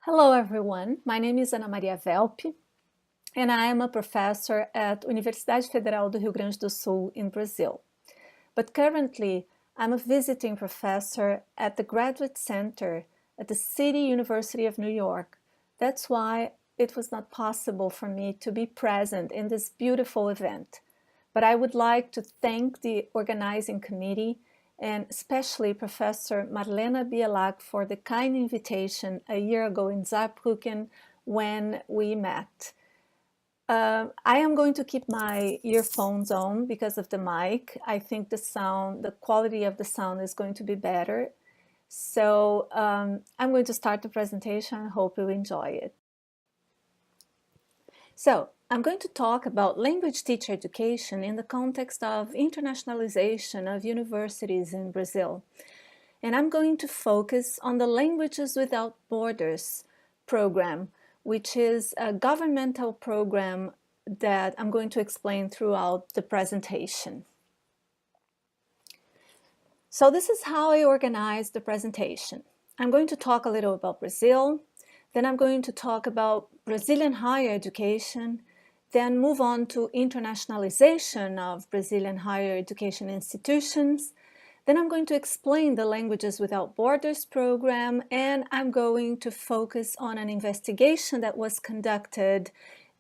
Hello everyone, my name is Ana Maria Velpe and I am a professor at Universidade Federal do Rio Grande do Sul in Brazil. But currently I'm a visiting professor at the Graduate Center at the City University of New York. That's why it was not possible for me to be present in this beautiful event. But I would like to thank the organizing committee and especially Professor Marlena Bielac for the kind invitation a year ago in Saarbrücken when we met. I am going to keep my earphones on because of the mic. I think the quality of the sound is going to be better. So I'm going to start the presentation. I hope you enjoy it. So I'm going to talk about language teacher education in the context of internationalization of universities in Brazil. And I'm going to focus on the Languages Without Borders program, which is a governmental program that I'm going to explain throughout the presentation. So this is how I organized the presentation. I'm going to talk a little about Brazil, then I'm going to talk about Brazilian higher education, then move on to internationalization of Brazilian higher education institutions. Then I'm going to explain the Languages Without Borders program, and I'm going to focus on an investigation that was conducted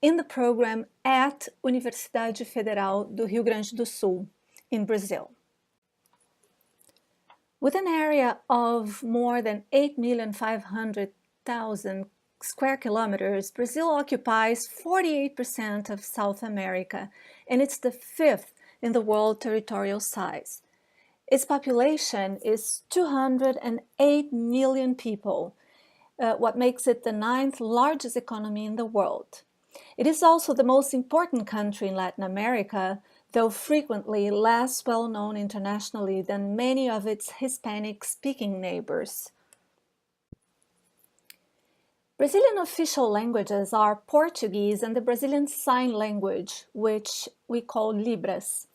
in the program at Universidade Federal do Rio Grande do Sul in Brazil. With an area of more than 8,500,000 square kilometers, Brazil occupies 48% of South America, and it's the fifth in the world territorial size. Its population is 208 million people, what makes it the ninth largest economy in the world. It is also the most important country in Latin America, though frequently less well known internationally than many of its Hispanic-speaking neighbors. Brazilian official languages are Portuguese and the Brazilian Sign Language, which we call Libras.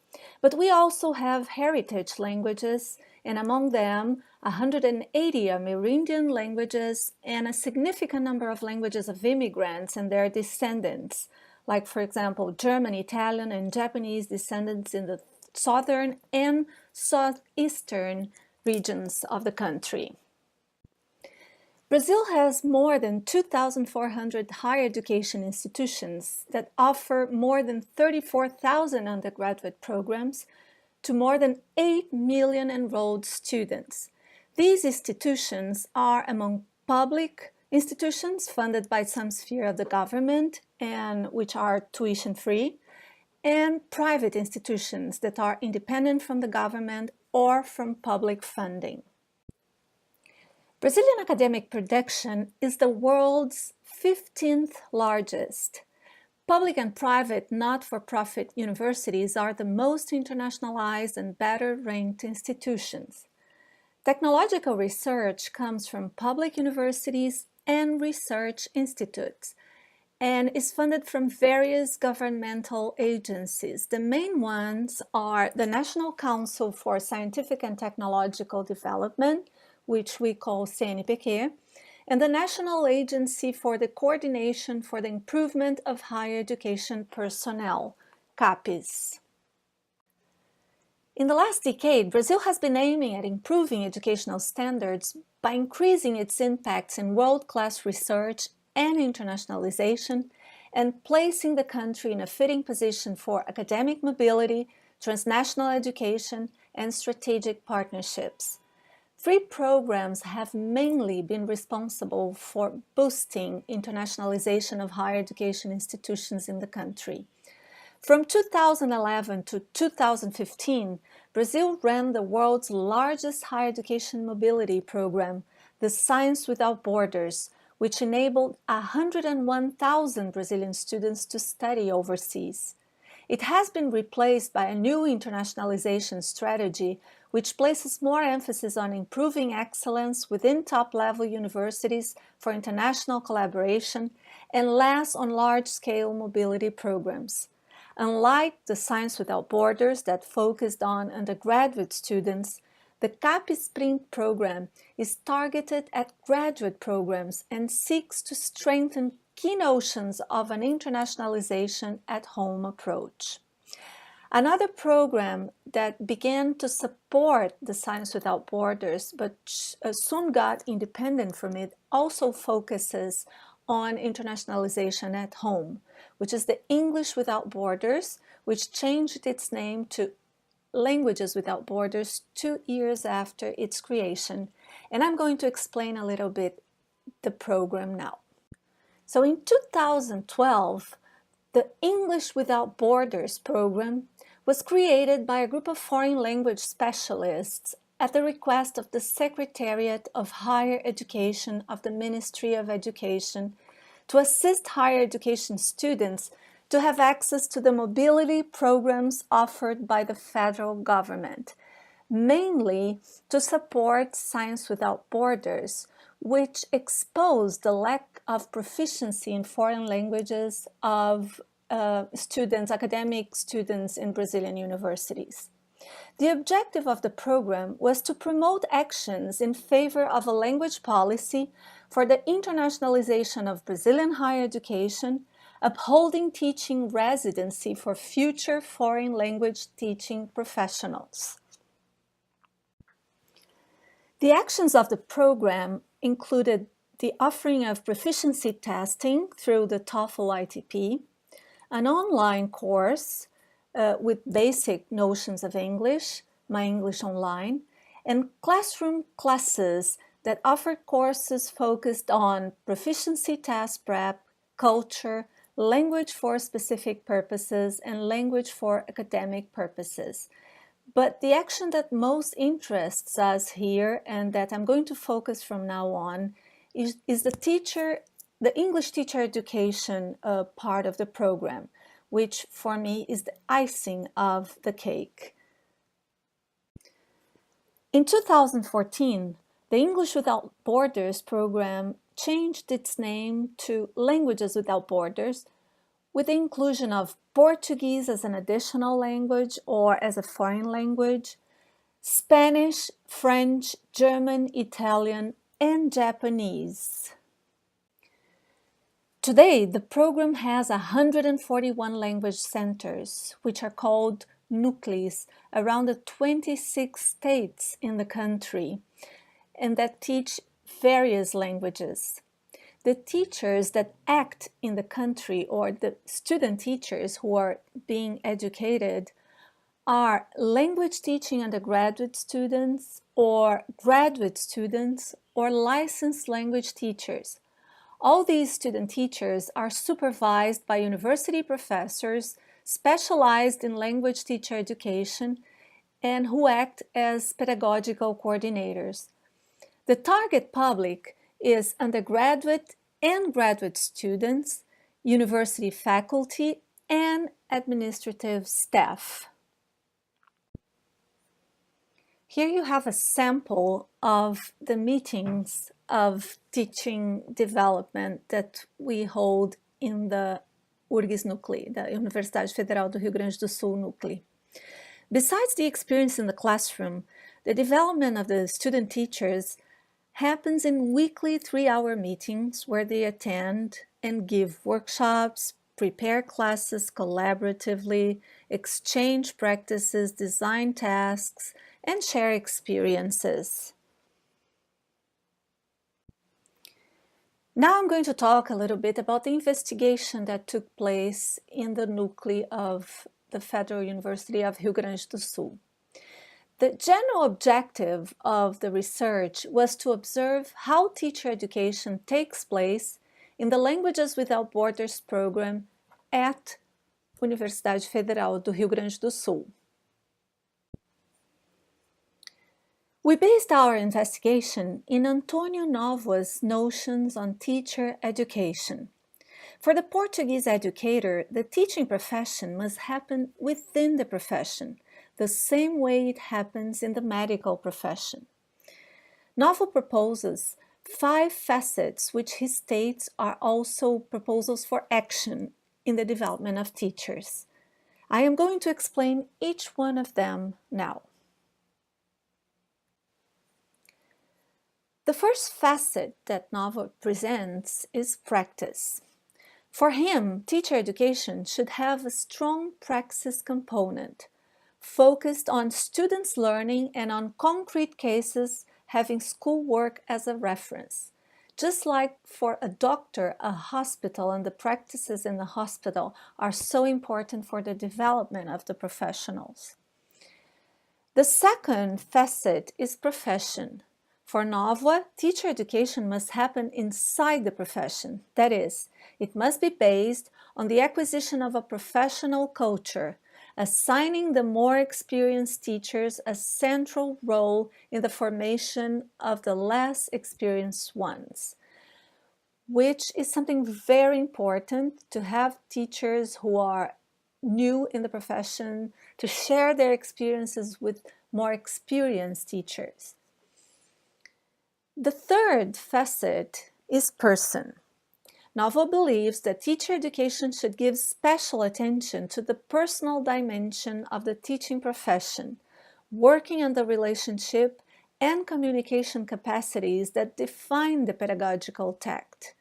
But we also have heritage languages, and among them 180 Amerindian languages and a significant number of languages of immigrants and their descendants, like for example German, Italian, and Japanese descendants in the southern and southeastern regions of the country. Brazil has more than 2,400 higher education institutions that offer more than 34,000 undergraduate programs to more than 8 million enrolled students. These institutions are among public institutions funded by some sphere of the government and which are tuition-free, and private institutions that are independent from the government or from public funding. Brazilian academic production is the world's 15th largest. Public and private not-for-profit universities are the most internationalized and better-ranked institutions. Technological research comes from public universities and research institutes and is funded from various governmental agencies. The main ones are the National Council for Scientific and Technological Development, which we call CNPq, and the National Agency for the Coordination for the Improvement of Higher Education Personnel, CAPES. In the last decade, Brazil has been aiming at improving educational standards by increasing its impacts in world-class research and internationalization, and placing the country in a fitting position for academic mobility, transnational education, and strategic partnerships. Free programs have mainly been responsible for boosting internationalization of higher education institutions in the country. From 2011 to 2015, Brazil ran the world's largest higher education mobility program, the Science Without Borders, which enabled 101,000 Brazilian students to study overseas. It has been replaced by a new internationalization strategy which places more emphasis on improving excellence within top-level universities for international collaboration and less on large-scale mobility programs. Unlike the Science Without Borders that focused on undergraduate students, The CAP Sprint program is targeted at graduate programs and seeks to strengthen key notions of an internationalization at home approach. Another program that began to support the Science Without Borders but soon got independent from it also focuses on internationalization at home, which is the English Without Borders, which changed its name to Languages Without Borders 2 years after its creation. And I'm going to explain a little bit the program now. So in 2012, the English Without Borders program was created by a group of foreign language specialists at the request of the Secretariat of Higher Education of the Ministry of Education to assist higher education students to have access to the mobility programs offered by the federal government, mainly to support Science Without Borders, which exposed the lack of proficiency in foreign languages of academic students in Brazilian universities. The objective of the program was to promote actions in favor of a language policy for the internationalization of Brazilian higher education, upholding teaching residency for future foreign language teaching professionals. The actions of the program included the offering of proficiency testing through the TOEFL ITP, an online course with basic notions of English, My English Online, and classroom classes that offered courses focused on proficiency test prep, culture, language for specific purposes, and language for academic purposes. But the action that most interests us here and that I'm going to focus from now on is the English teacher education part of the program, which for me is the icing of the cake. In 2014, the English Without Borders program changed its name to Languages Without Borders, with the inclusion of Portuguese as an additional language or as a foreign language, Spanish, French, German, Italian, and Japanese. Today, the program has 141 language centers, which are called núcleos, around the 26 states in the country, and that teach various languages. The teachers that act in the country, or the student teachers who are being educated, are language teaching undergraduate students or graduate students or licensed language teachers. All these student teachers are supervised by university professors specialized in language teacher education and who act as pedagogical coordinators. The target public is undergraduate and graduate students, university faculty, and administrative staff. Here you have a sample of the meetings of teaching development that we hold in the URGS Núcleo, the Universidade Federal do Rio Grande do Sul Núcleo. Besides the experience in the classroom, the development of the student teachers happens in weekly 3-hour meetings where they attend and give workshops, prepare classes collaboratively, exchange practices, design tasks, and share experiences. Now I'm going to talk a little bit about the investigation that took place in the núcleo of the Federal University of Rio Grande do Sul. The general objective of the research was to observe how teacher education takes place in the Languages Without Borders program at Universidade Federal do Rio Grande do Sul. We based our investigation in Antônio Novoa's notions on teacher education. For the Portuguese educator, the teaching profession must happen within the profession, the same way it happens in the medical profession. Novo proposes 5 facets which he states are also proposals for action in the development of teachers. I am going to explain each one of them now. The first facet that Novo presents is practice. For him, teacher education should have a strong praxis component, focused on students' learning and on concrete cases, having schoolwork as a reference. Just like for a doctor, a hospital and the practices in the hospital are so important for the development of the professionals. The second facet is profession. For Novo, teacher education must happen inside the profession. That is, it must be based on the acquisition of a professional culture, assigning the more experienced teachers a central role in the formation of the less experienced ones, which is something very important to have teachers who are new in the profession to share their experiences with more experienced teachers. The third facet is person. Novo believes that teacher education should give special attention to the personal dimension of the teaching profession, working on the relationship and communication capacities that define the pedagogical tact.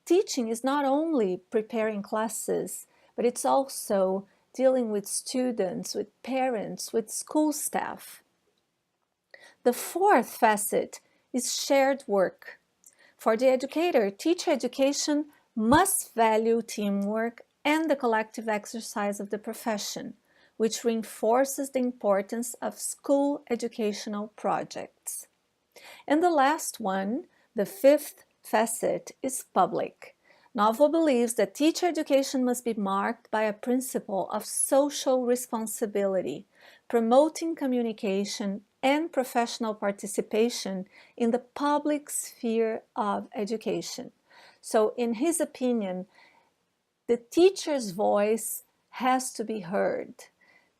Teaching is not only preparing classes, but it's also dealing with students, with parents, with school staff. The fourth facet is shared work. For the educator, teacher education must value teamwork and the collective exercise of the profession, which reinforces the importance of school educational projects. And the last one, the fifth facet, is public. Novo believes that teacher education must be marked by a principle of social responsibility, promoting communication and professional participation in the public sphere of education. So in his opinion, the teacher's voice has to be heard.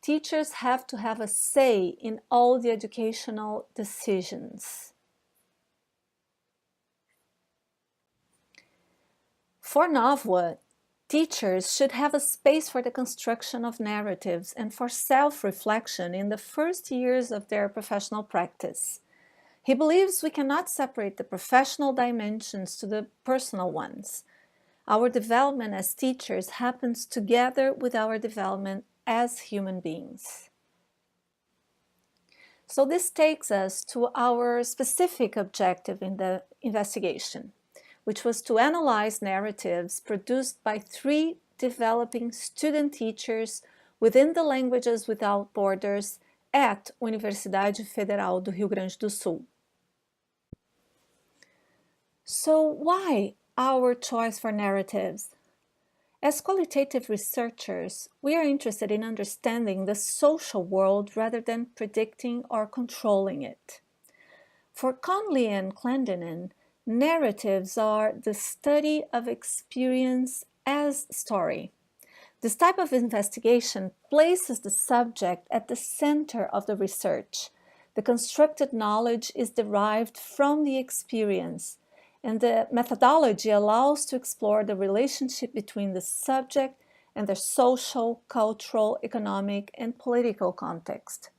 Teachers have to have a say in all the educational decisions. For Novo, teachers should have a space for the construction of narratives and for self-reflection in the first years of their professional practice. He believes we cannot separate the professional dimensions to the personal ones. Our development as teachers happens together with our development as human beings. So this takes us to our specific objective in the investigation, which was to analyze narratives produced by 3 developing student teachers within the Languages Without Borders at Universidade Federal do Rio Grande do Sul. So why our choice for narratives? As qualitative researchers, we are interested in understanding the social world rather than predicting or controlling it. For Conley and Clendenin, narratives are the study of experience as story. This type of investigation places the subject at the center of the research. The constructed knowledge is derived from the experience, and the methodology allows to explore the relationship between the subject and their social, cultural, economic, and political context.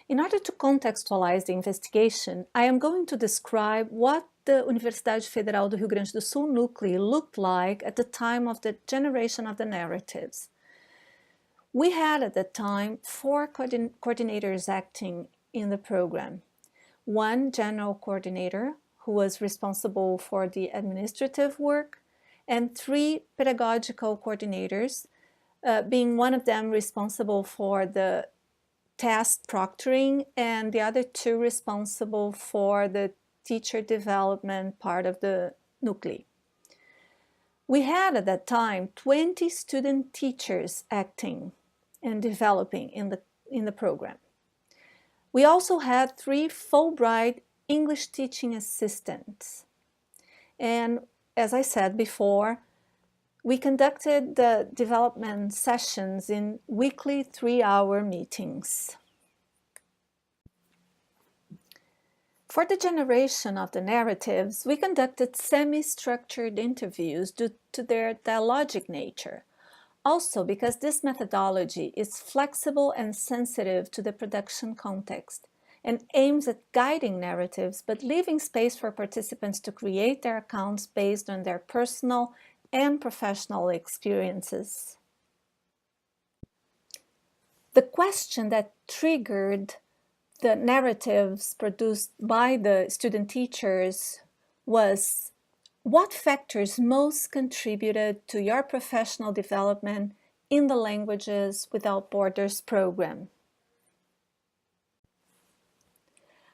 In order to contextualize the investigation, I am going to describe what the Universidade Federal do Rio Grande do Sul nuclei looked like at the time of the generation of the narratives. We had at that time 4 coordinators acting in the program. 1 general coordinator, who was responsible for the administrative work, and 3 pedagogical coordinators, being one of them responsible for the task proctoring and the other 2 responsible for the teacher development part of the nuclei. We had at that time 20 student teachers acting and developing in the program. We also had 3 Fulbright English teaching assistants. And as I said before, we conducted the development sessions in weekly 3-hour meetings. For the generation of the narratives, we conducted semi-structured interviews due to their dialogic nature. Also, because this methodology is flexible and sensitive to the production context and aims at guiding narratives, but leaving space for participants to create their accounts based on their personal and professional experiences. The question that triggered the narratives produced by the student teachers was, what factors most contributed to your professional development in the Languages Without Borders program?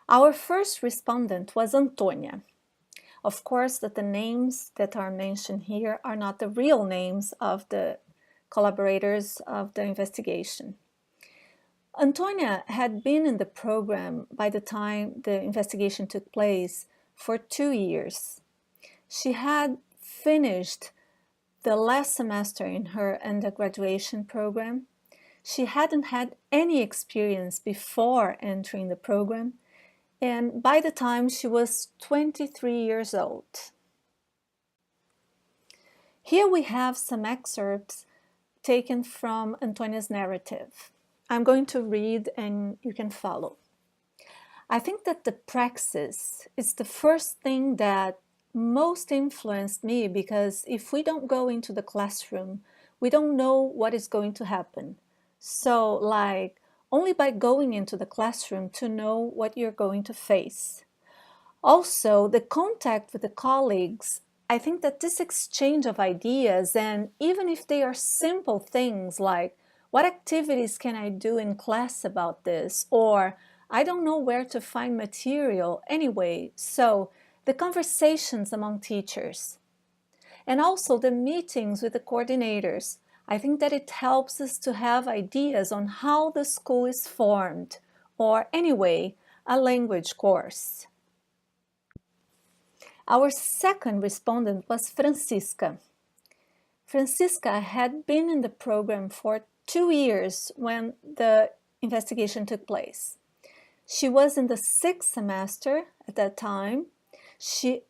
Our first respondent was Antonia. Of course, that the names that are mentioned here are not the real names of the collaborators of the investigation. Antonia had been in the program by the time the investigation took place for 2 years. She had finished the last semester in her undergraduation program. She hadn't had any experience before entering the program, and by the time she was 23 years old. Here we have some excerpts taken from Antonia's narrative. I'm going to read and you can follow. I think that the praxis is the first thing that most influenced me, because if we don't go into the classroom, we don't know what is going to happen. So only by going into the classroom to know what you're going to face. Also, the contact with the colleagues, I think that this exchange of ideas, and even if they are simple things like, what activities can I do in class about this? Or, I don't know where to find material anyway. So, the conversations among teachers. And also the meetings with the coordinators. I think that it helps us to have ideas on how the school is formed, or anyway, a language course. Our second respondent was Francisca. Francisca had been in the program for 2 years when the investigation took place. She was in the 6th semester at that time. She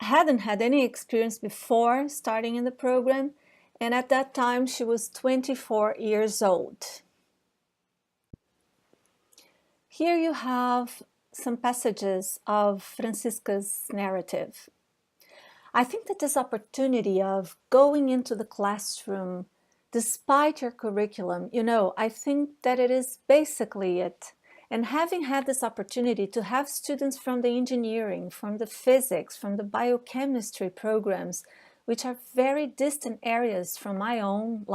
hadn't had any experience before starting in the program, and at that time she was 24 years old. Here you have some passages of Francisca's narrative. I think that this opportunity of going into the classroom despite your curriculum, I think that it is basically it. And having had this opportunity to have students from the engineering, from the physics, from the biochemistry programs, which are very distant areas from my own,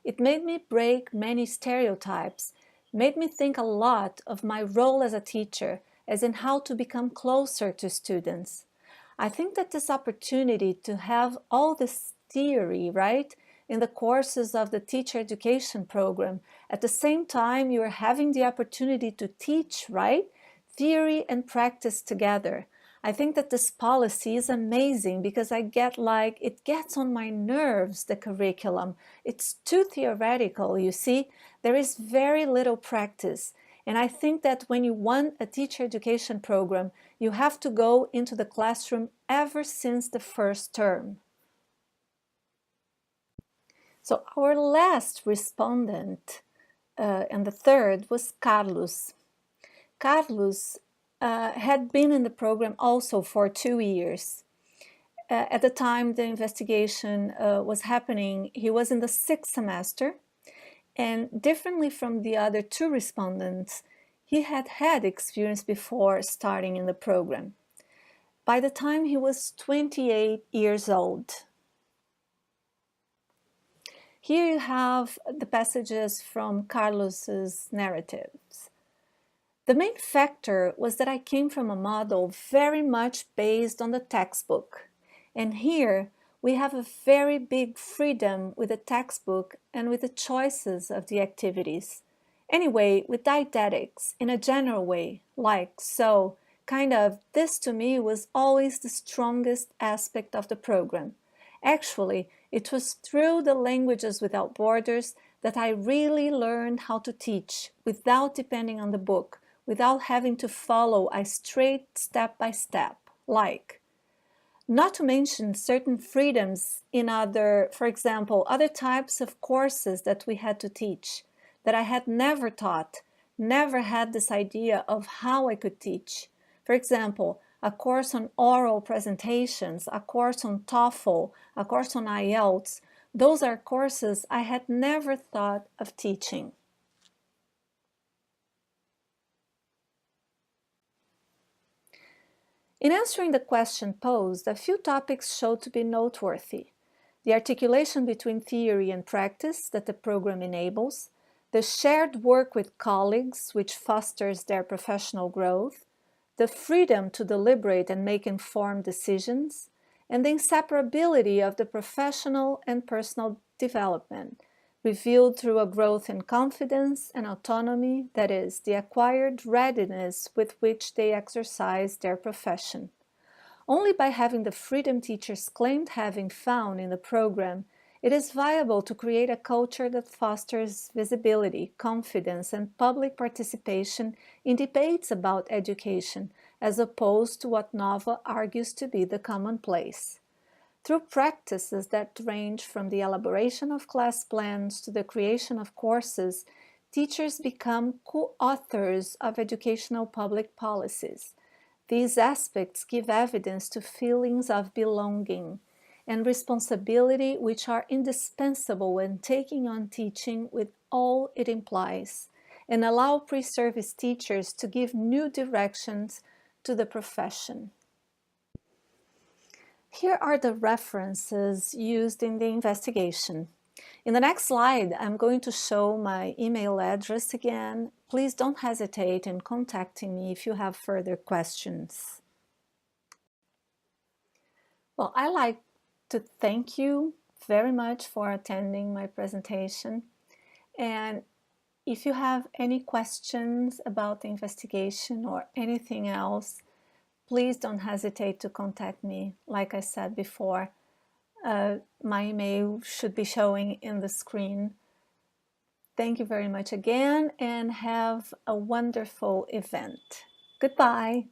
it made me break many stereotypes, made me think a lot of my role as a teacher, as in how to become closer to students. I think that this opportunity to have all this theory, right, in the courses of the teacher education program, at the same time you are having the opportunity to teach, right, theory and practice together. I think that this policy is amazing because I get it gets on my nerves, the curriculum. It's too theoretical, you see. There is very little practice. And I think that when you want a teacher education program, you have to go into the classroom ever since the first term. So our last respondent, and the third, was Carlos. Carlos had been in the program also for 2 years. At the time the investigation was happening, he was in the 6th semester, and differently from the other 2 respondents, he had had experience before starting in the program. By the time he was 28 years old. Here you have the passages from Carlos's narratives. The main factor was that I came from a model very much based on the textbook. And here we have a very big freedom with the textbook and with the choices of the activities. Anyway, with dietetics in a general way, this to me was always the strongest aspect of the program. Actually, it was through the Languages Without Borders that I really learned how to teach without depending on the book, without having to follow a straight step-by-step, Not to mention certain freedoms in other, for example, other types of courses that we had to teach that I had never taught, never had this idea of how I could teach. For example, a course on oral presentations, a course on TOEFL, a course on IELTS. Those are courses I had never thought of teaching. In answering the question posed, a few topics showed to be noteworthy. The articulation between theory and practice that the program enables, the shared work with colleagues which fosters their professional growth, the freedom to deliberate and make informed decisions, and the inseparability of the professional and personal development, revealed through a growth in confidence and autonomy, that is, the acquired readiness with which they exercise their profession. Only by having the freedom teachers claimed having found in the program, it is viable to create a culture that fosters visibility, confidence, and public participation in debates about education, as opposed to what Nova argues to be the commonplace. Through practices that range from the elaboration of class plans to the creation of courses, teachers become co-authors of educational public policies. These aspects give evidence to feelings of belonging and responsibility which are indispensable when taking on teaching with all it implies, and allow pre-service teachers to give new directions to the profession. Here are the references used in the investigation. In the next slide, I'm going to show my email address again. Please don't hesitate in contacting me if you have further questions. Well, I'd like to thank you very much for attending my presentation. And if you have any questions about the investigation or anything else, please don't hesitate to contact me. Like I said before, my email should be showing in the screen. Thank you very much again and have a wonderful event. Goodbye.